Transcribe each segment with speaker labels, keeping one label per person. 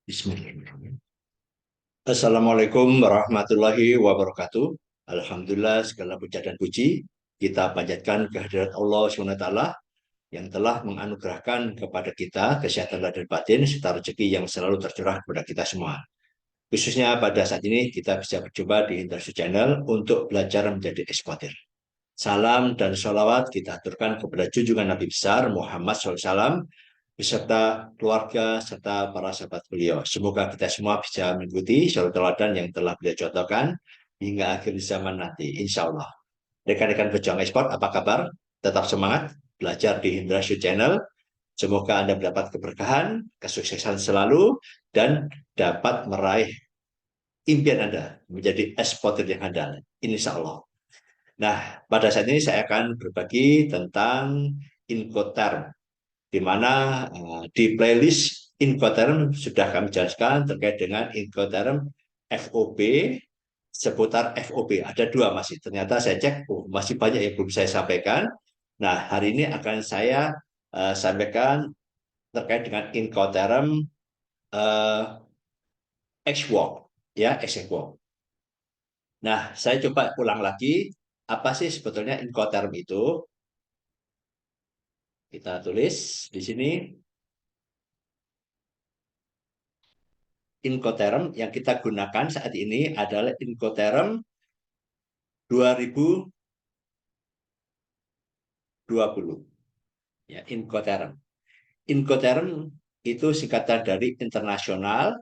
Speaker 1: Bismillahirrahmanirrahim. Assalamualaikum warahmatullahi wabarakatuh. Alhamdulillah segala puja dan puji kita panjatkan kehadirat Allah SWT yang telah menganugerahkan kepada kita kesehatan lahir dan batin serta rezeki yang selalu tercurah kepada kita semua. Khususnya pada saat ini kita bisa berjumpa di Industri Channel untuk belajar menjadi eksportir. Salam dan sholawat kita aturkan kepada junjungan Nabi besar Muhammad SAW beserta keluarga serta para sahabat beliau. Semoga kita semua bisa mengikuti syarat teladan yang telah beliau contohkan hingga akhir zaman nanti, insya Allah. Rekan-rekan pejuang ekspor, apa kabar? Tetap semangat belajar di Hindrasyu Channel. Semoga Anda mendapat keberkahan, kesuksesan selalu, dan dapat meraih impian Anda menjadi eksportir yang handal. Insya Allah. Nah, pada saat ini saya akan berbagi tentang Incoterm, di mana di playlist Incoterm sudah kami jelaskan terkait dengan Incoterm FOB, seputar FOB. Ada dua masih. Ternyata saya cek, masih banyak yang belum saya sampaikan. Nah, hari ini akan saya sampaikan terkait dengan Incoterm uh, X-Walk, ya, X-Walk. Nah, saya coba ulang lagi, apa sih sebetulnya Incoterm itu? Kita tulis di sini. Incoterm yang kita gunakan saat ini adalah Incoterm 2020. Ya, Incoterm. Incoterm itu singkatan dari internasional,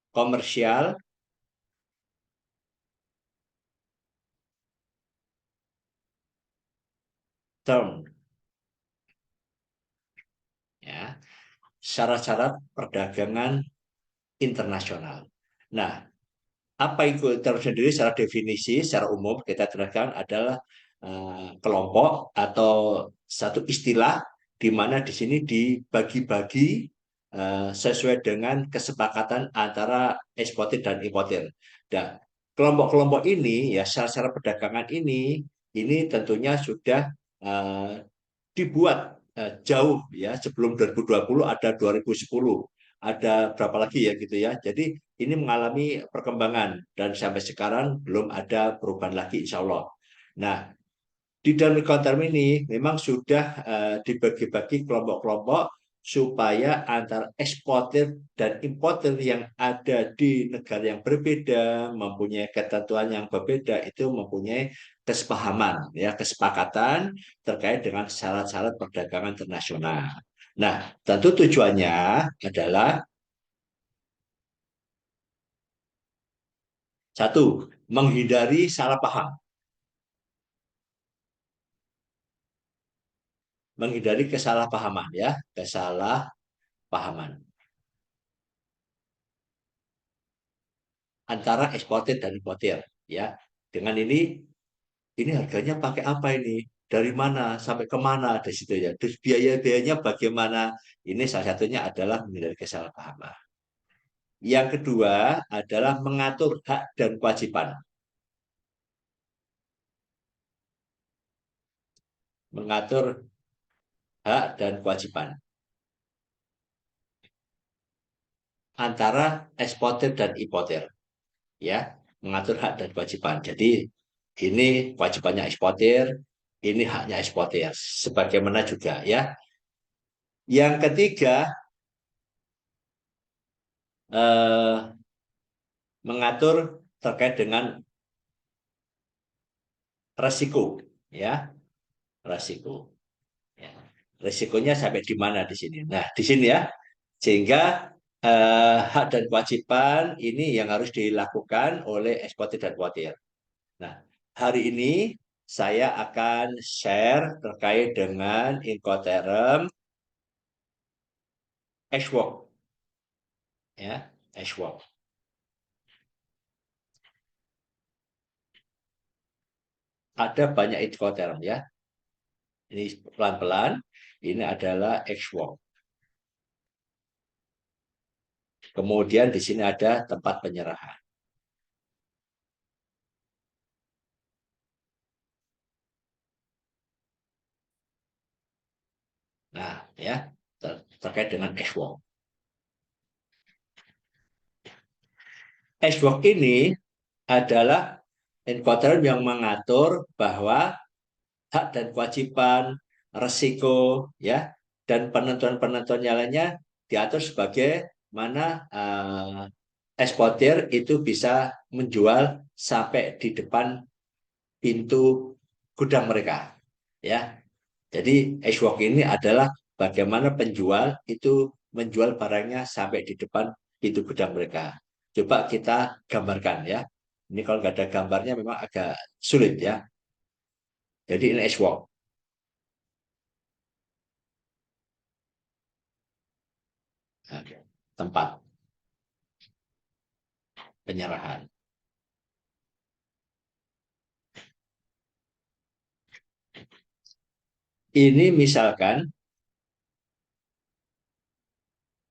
Speaker 1: komersial, term. Ya, syarat-syarat perdagangan internasional. Nah, apa itu term sendiri secara definisi, secara umum kita terangkan adalah kelompok atau satu istilah di mana di sini dibagi-bagi sesuai dengan kesepakatan antara eksportir dan importir. Dan kelompok-kelompok ini ya secara perdagangan ini tentunya sudah uh, dibuat jauh ya sebelum 2020 ada 2010 ada berapa lagi ya gitu ya. Jadi ini mengalami perkembangan dan sampai sekarang belum ada perubahan lagi insya Allah. Nah, di dalam Konterm ini memang sudah dibagi-bagi kelompok-kelompok supaya antara eksportir dan importir yang ada di negara yang berbeda, mempunyai ketentuan yang berbeda, itu mempunyai kesepahaman, ya kesepakatan terkait dengan syarat-syarat perdagangan internasional. Nah, tentu tujuannya adalah satu, menghindari salah paham, menghindari kesalahpahaman ya, kesalahpahaman antara eksportir dan importir ya. Dengan ini harganya pakai apa ini? Dari mana sampai ke mana di situ ya. Terus biaya-biayanya bagaimana? Ini salah satunya adalah menghindari kesalahpahaman. Yang kedua adalah mengatur hak dan kewajiban. Mengatur hak dan kewajiban antara eksportir dan importir ya, mengatur hak dan kewajiban. Jadi ini kewajibannya eksportir, ini haknya eksportir. Sebagaimana juga ya. Yang ketiga eh, mengatur terkait dengan resiko ya, resiko ya. Resikonya sampai di mana di sini. Nah, di sini ya. Sehingga hak dan kewajiban ini yang harus dilakukan oleh eksportir dan importir. Nah, hari ini saya akan share terkait dengan Incoterm Ashwalk ya, Ashwalk. Ada banyak Incoterm ya. Ini pelan-pelan. Ini adalah Ashwalk. Kemudian di sini ada tempat penyerahan. Nah, ya. terkait dengan X-Work. X-Work ini adalah Incoterm yang mengatur bahwa hak dan kewajiban, resiko, ya, dan penentuan-penentuan yang lainnya diatur sebagai mana eksportir itu bisa menjual sampai di depan pintu gudang mereka, ya. Jadi X-Work ini adalah bagaimana penjual itu menjual barangnya sampai di depan pintu gudang mereka. Coba kita gambarkan ya. Ini kalau nggak ada gambarnya memang agak sulit ya. Jadi ini X-Work. Oke. Tempat penyerahan. Ini misalkan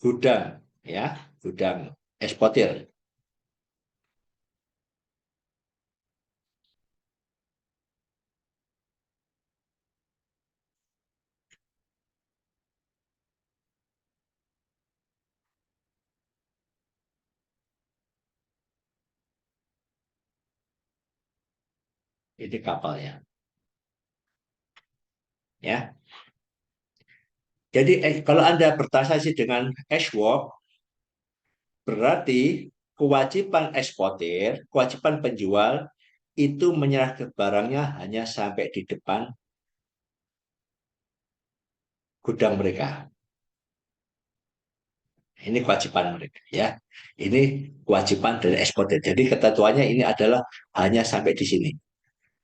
Speaker 1: gudang ya, gudang eksportir. Ini kapalnya ya. Jadi kalau Anda bertransaksi dengan X-Work berarti kewajiban eksportir, kewajiban penjual itu menyerahkan barangnya hanya sampai di depan gudang mereka. Ini kewajiban mereka ya. Ini kewajiban dari eksportir. Jadi ketentuannya ini adalah hanya sampai di sini,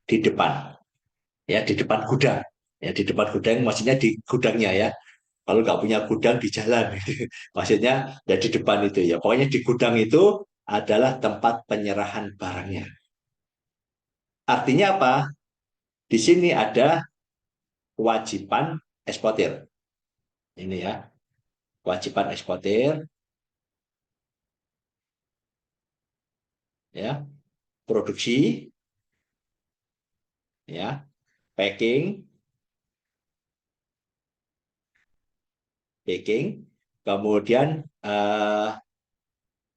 Speaker 1: di depan, ya di depan gudang, ya di depan gudang, maksudnya di gudangnya ya. Kalau nggak punya gudang di jalan, maksudnya ya di depan itu ya. Pokoknya di gudang itu adalah tempat penyerahan barangnya. Artinya apa? Di sini ada kewajiban eksportir. Ini ya, kewajiban eksportir, ya, produksi, ya, packing, packing, kemudian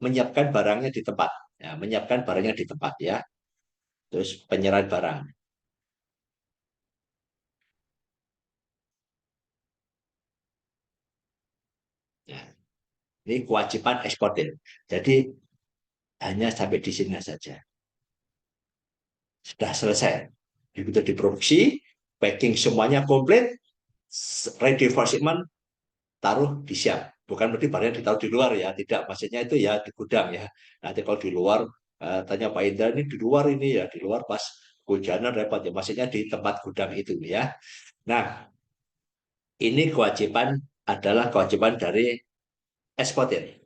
Speaker 1: menyiapkan barangnya di tempat, ya, menyiapkan barangnya di tempat ya, terus penyerahan barang. Ya, ini kewajiban eksportir. Jadi hanya sampai di sini saja. Sudah selesai. Begitu diproduksi, packing semuanya komplit, ready for shipment, taruh di siap. Bukan berarti barangnya ditaruh di luar ya, tidak. Maksudnya itu ya di gudang ya. Nanti kalau di luar, tanya Pak Indra ini di luar ini ya, di luar pas hujanan repot ya. Maksudnya di tempat gudang itu ya. Nah, ini kewajiban adalah kewajiban dari eksportir.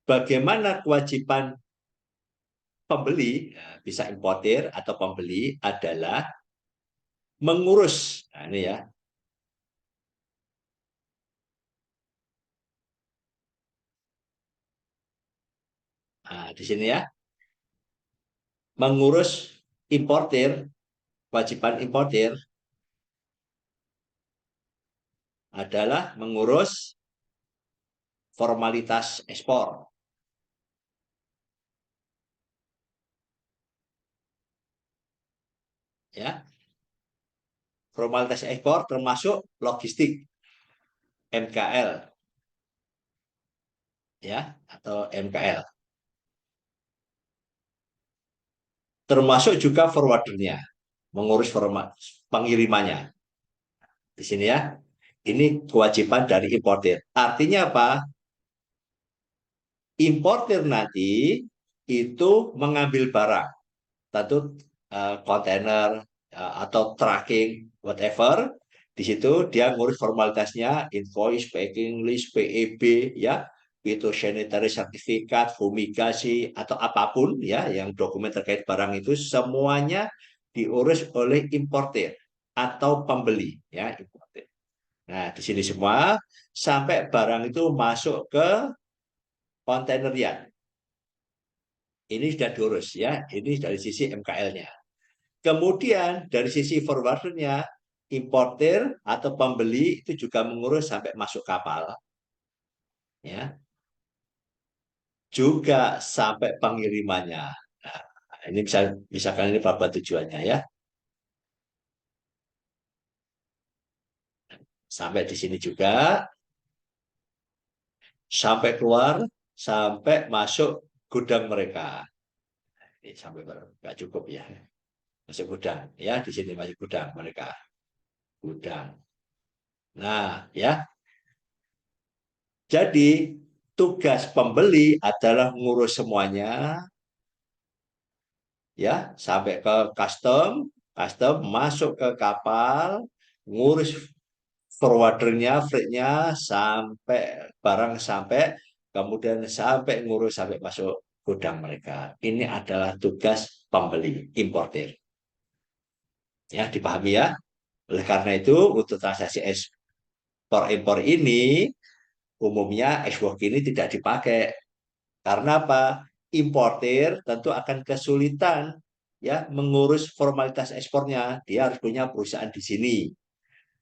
Speaker 1: Bagaimana kewajiban pembeli, bisa importir atau pembeli adalah mengurus. Nah, ini ya. Nah, di sini ya, mengurus importir, kewajiban importir adalah mengurus formalitas ekspor. Ya, formalitas ekspor termasuk logistik MKL ya atau MKL. Termasuk juga forwardernya, mengurus pengirimannya. Di sini ya. Ini kewajiban dari importir. Artinya apa? Importir nanti itu mengambil barang, tentu kontainer atau tracking whatever. Di situ dia ngurus formalitasnya, invoice, packing list, PEB, ya, phytosanitary certificate, fumigasi atau apapun ya yang dokumen terkait barang itu semuanya diurus oleh importir atau pembeli ya importir. Nah, di sini semua sampai barang itu masuk ke kontainer ya. Ini sudah diurus ya. Ini dari sisi MKL-nya. Kemudian dari sisi forwardernya importir atau pembeli itu juga mengurus sampai masuk kapal, ya, juga sampai pengirimannya. Nah, ini bisa misalkan ini apa tujuannya ya, sampai di sini juga, sampai keluar, sampai masuk gudang mereka. Ini sampai nggak cukup ya, masuk gudang ya, di sini masuk gudang mereka, gudang. Nah, ya, jadi tugas pembeli adalah ngurus semuanya, ya, sampai ke custom, custom masuk ke kapal, ngurus forwardernya, freight-nya, sampai barang sampai, kemudian sampai ngurus sampai masuk gudang mereka. Ini adalah tugas pembeli, importir. Ya, dipahami ya. Oleh karena itu, untuk transaksi ekspor impor ini umumnya export ini tidak dipakai. Karena apa? Importir tentu akan kesulitan ya mengurus formalitas ekspornya. Dia harus punya perusahaan di sini,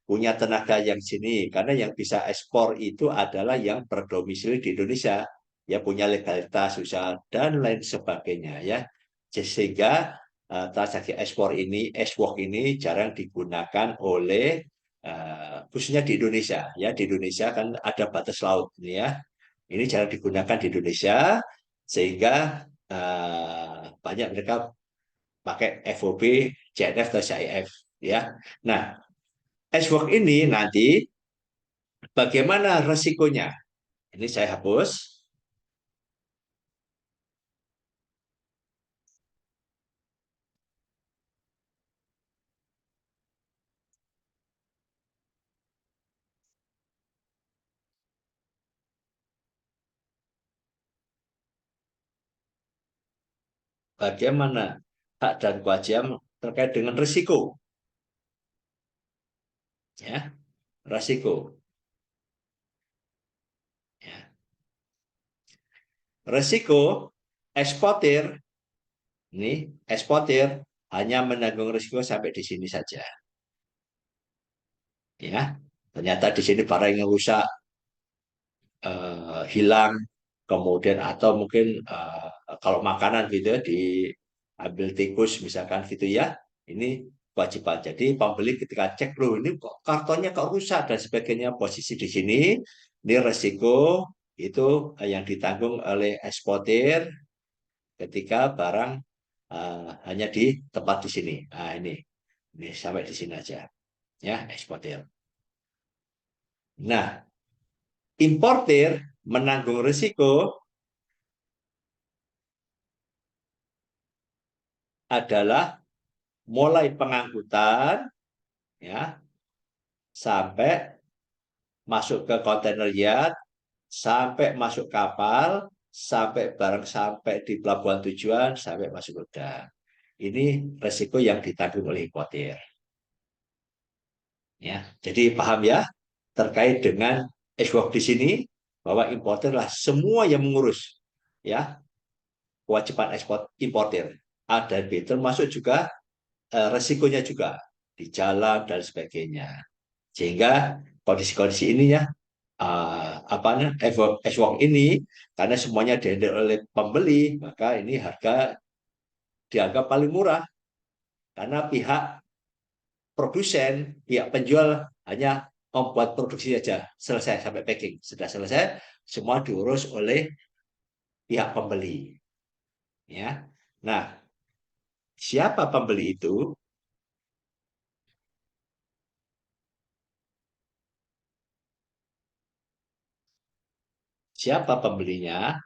Speaker 1: punya tenaga yang sini. Karena yang bisa ekspor itu adalah yang berdomisili di Indonesia, ya punya legalitas usaha dan lain sebagainya ya. Sehingga transaksi ekspor ini, ekspor ini jarang digunakan oleh khususnya di Indonesia ya. Di Indonesia kan ada batas laut ini ya. Ini jarang digunakan di Indonesia sehingga banyak mereka pakai FOB, CNF atau CIF ya. Nah, Hashwork ini nanti bagaimana resikonya? Ini saya hapus. Bagaimana hak dan kewajiban terkait dengan risiko, ya, risiko. Ya. Risiko eksportir ini eksportir hanya menanggung risiko sampai di sini saja, ya. Ternyata di sini barang yang rusak, hilang, kemudian atau mungkin kalau makanan gitu ya diambil tikus misalkan gitu ya, ini kewajiban. Jadi pembeli ketika cek loh ini kok kartonnya kok rusak dan sebagainya, posisi di sini, ini resiko itu yang ditanggung oleh eksportir ketika barang hanya di tempat di sini. Nah ini sampai di sini aja ya eksportir. Nah, importir menanggung risiko adalah mulai pengangkutan ya sampai masuk ke kontainer yard, sampai masuk kapal, sampai barang sampai di pelabuhan tujuan, sampai masuk gudang. Ini resiko yang ditanggung oleh importir. Ya, jadi paham ya terkait dengan export di sini bahwa importir lah semua yang mengurus ya kewajiban ekspor importir A dan B termasuk juga resikonya juga di jalan dan sebagainya. Sehingga kondisi-kondisi ini ya apa namanya F1 ini karena semuanya dihandle oleh pembeli maka ini harga dianggap paling murah karena pihak produsen pihak penjual hanya membuat produksi saja selesai sampai packing sudah selesai semua diurus oleh pihak pembeli ya. Nah, siapa pembeli itu? Siapa pembelinya?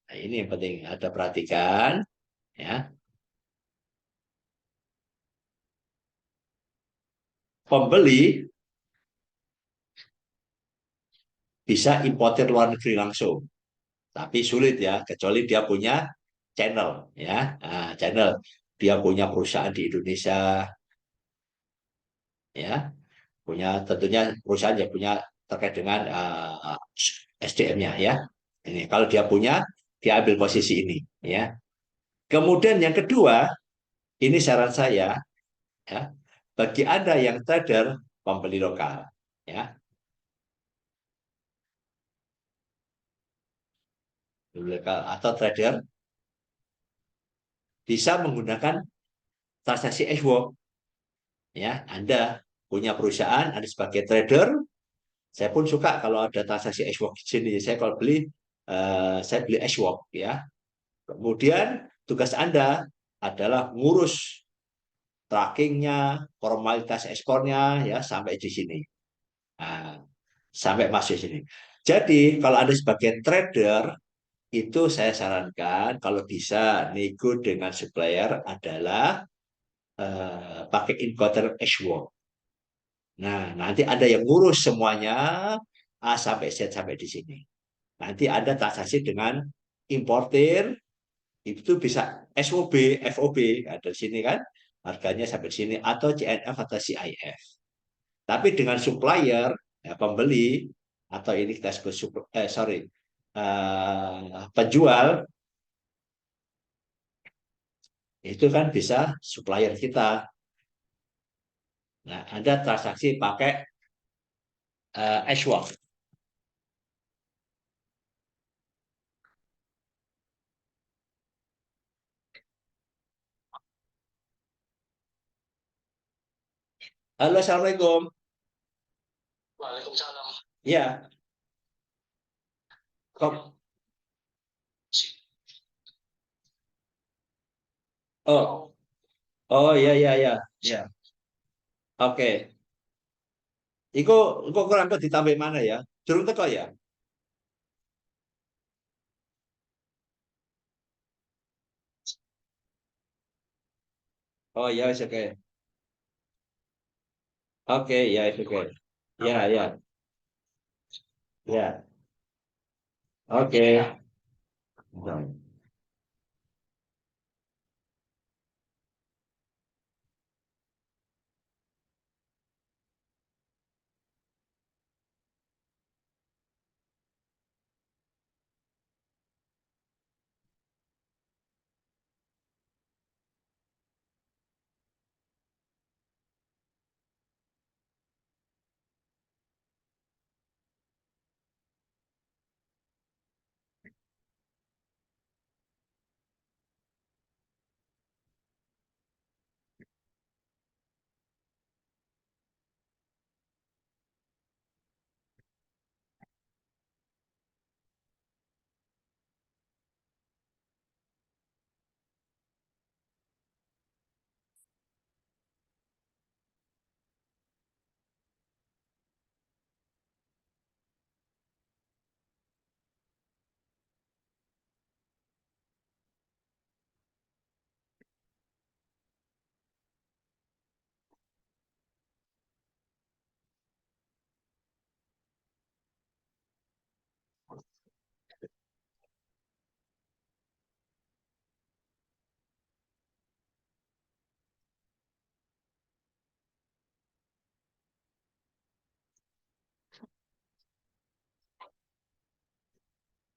Speaker 1: Nah, ini yang penting ada perhatikan ya. Pembeli bisa importer luar negeri langsung. Tapi sulit ya, kecuali dia punya channel ya. Nah, channel dia punya perusahaan di Indonesia ya, punya tentunya perusahaan yang punya terkait dengan SDM-nya ya. Ini kalau dia punya, dia ambil posisi ini ya. Kemudian yang kedua, ini saran saya ya, Bagi Anda yang trader, pembeli lokal, ya, pembeli lokal atau trader bisa menggunakan transaksi X-Work. Ya, Anda punya perusahaan, Anda sebagai trader, saya pun suka kalau ada transaksi X-Work di sini. Saya beli X-Work, ya. Kemudian tugas Anda adalah ngurus trackingnya, formalitas ekspornya, ya, sampai di sini. Nah, sampai masuk sini. Jadi kalau Anda sebagai trader, itu saya sarankan kalau bisa nego dengan supplier adalah pakai encoder X-Work. Nah, nanti ada yang ngurus semuanya A sampai Z sampai di sini. Nanti ada transaksi dengan importir, itu bisa SOB, FOB, ada di sini kan, harganya sampai di sini, atau CNF atau CIF. Tapi dengan supplier, ya, pembeli, atau ini kita sebut penjual, itu kan bisa supplier kita. Nah, ada transaksi pakai Ashwag. Halo, Assalamualaikum. Waalaikumsalam. Ya, kok. Oh, oh ya ya ya ya. Oke. Iku kurang ditambah mana ya? Durung teko ya? Oh ya, oke. Oke, ya, oke. Ya, ya, ya. Oke.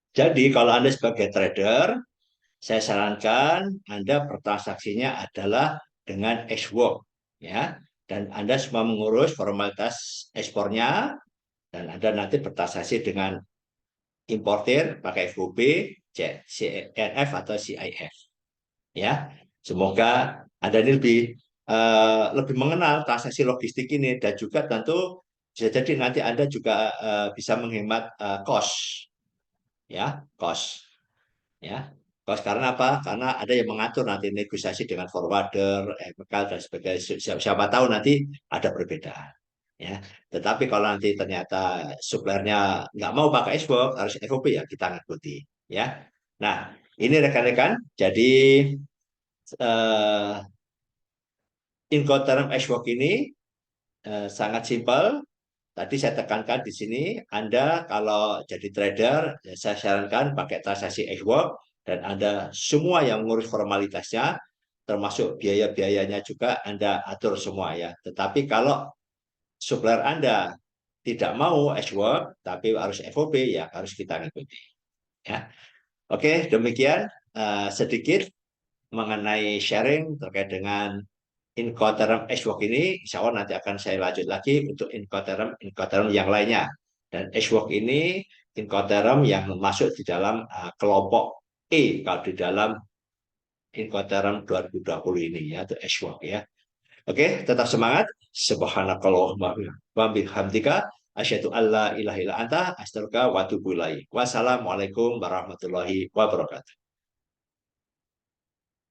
Speaker 1: Jadi kalau Anda sebagai trader, saya sarankan Anda bertransaksinya adalah dengan Xwork, ya. Dan Anda semua mengurus formalitas ekspornya, dan Anda nanti bertransaksi dengan importir pakai FOB, CNF atau CIF, ya. Semoga Anda ini lebih mengenal transaksi logistik ini, dan juga tentu bisa jadi nanti Anda juga bisa menghemat cost, ya, cost. Ya, cost karena apa? Karena ada yang mengatur nanti negosiasi dengan forwarder, bekal dan sebagainya. Siapa tahu nanti ada perbedaan. Ya, tetapi kalau nanti ternyata suppliernya nggak mau pakai Xbox, harus FOB, ya kita ngikuti. Ya, nah ini rekan-rekan. Jadi eh, Incoterm Xbox ini sangat simpel. Tadi saya tekankan di sini, Anda kalau jadi trader, ya saya sarankan pakai transaksi Xwork, dan Anda semua yang ngurus formalitasnya, termasuk biaya-biayanya juga Anda atur semua, ya. Tetapi kalau supplier Anda tidak mau Xwork, tapi harus FOB, ya harus kita ngikuti. Ya. Oke, demikian sedikit mengenai sharing terkait dengan Incoterm H-work ini insya Allah nanti akan saya lanjut lagi untuk Incoterm yang lainnya. Dan H-work ini Incoterm yang masuk di dalam kelompok E kalau di dalam Incoterm 2020 ini ya, itu H-work ya. Oke, tetap semangat. Subhanakallahumma wa bihamdika asyhadu alla ilaha illa anta astaghfiruka wa atubu ilaik. Wassalamualaikum warahmatullahi wabarakatuh.